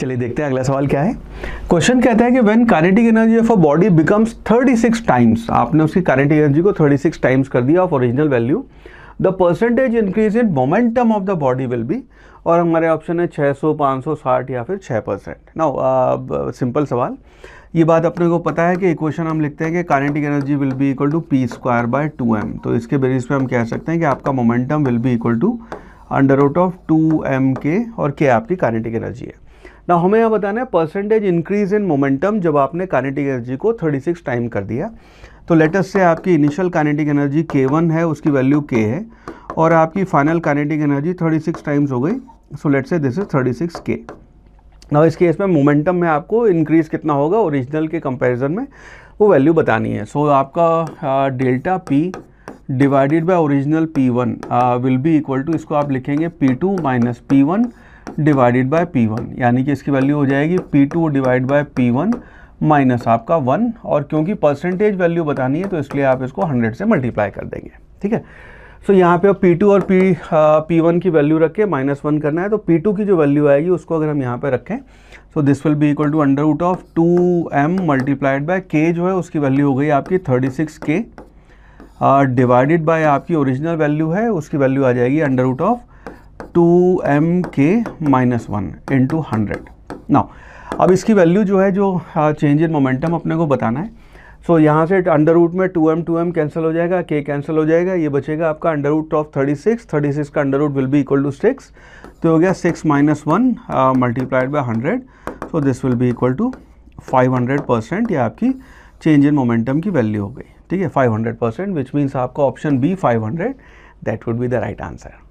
चलिए देखते हैं अगला सवाल क्या है। क्वेश्चन कहता है कि when kinetic energy of a body becomes 36 times, आपने उसकी काइनेटिक एनर्जी को 36 टाइम्स कर दिया of original value, the percentage increase in momentum of the body will be, और हमारे ऑप्शन है 600, 500, 60 या फिर 6%। नाउ सिंपल सवाल, ये बात अपने को पता है कि इक्वेशन हम लिखते हैं कि kinetic energy will be equal to p square by 2m, तो इसके बेसिस पे हम कह सकते हैं कि आपका momentum will be equal to under root of 2mk, और k आपकी काइनेटिक एनर्जी है। ना हमें यहाँ बताना है परसेंटेज इंक्रीज इन मोमेंटम जब आपने काइनेटिक एनर्जी को 36 टाइम कर दिया। तो लेट अस से आपकी इनिशियल काइनेटिक एनर्जी k1 है, उसकी वैल्यू k है, और आपकी फाइनल काइनेटिक एनर्जी 36 टाइम्स हो गई। सो लेट से दिस इज 36k। ना इस केस में मोमेंटम में आपको इंक्रीज कितना होगा ओरिजिनल के कंपैरिजन में, वो वैल्यू बतानी है। सो आपका delta p divided by original p1 will be equal to, इसको आप लिखेंगे p2 minus p1 divided by p1, यानी कि इसकी वैल्यू हो जाएगी p2 divide by p1 minus आपका 1, और क्योंकि परसेंटेज वैल्यू बतानी है तो इसलिए आप इसको 100 से मल्टीप्लाई कर देंगे। ठीक है, सो यहाँ पे p2 और p1 की वैल्यू रख के -1 करना है, तो p2 की जो वैल्यू आएगी उसको अगर हम यहाँ पे रखें, so this will be equal to under root of 2m multiplied by k, जो है उसकी वैल्यू हो गई आपकी 36k, डिवाइडेड बाय आपकी ओरिजिनल वैल्यू है, उसकी वैल्यू आ जाएगी under root of 2mk minus 1 into 100। Now अब इसकी वैल्यू जो है, जो चेंज इन मोमेंटम अपने को बताना है। सो यहाँ से अंडर रूट में 2m कैंसिल हो जाएगा, k कैंसिल हो जाएगा, ये बचेगा आपका अंडर रूट ऑफ 36 का under root will be equal to 6, तो हो गया 6 minus 1 multiplied by 100, so this will be equal to 500%, ये आपकी चेंज इन मोमेंटम की वैल्यू हो गई। ठीक है, 500%, विच मीन्स आपका option B 500, that would be the right answer.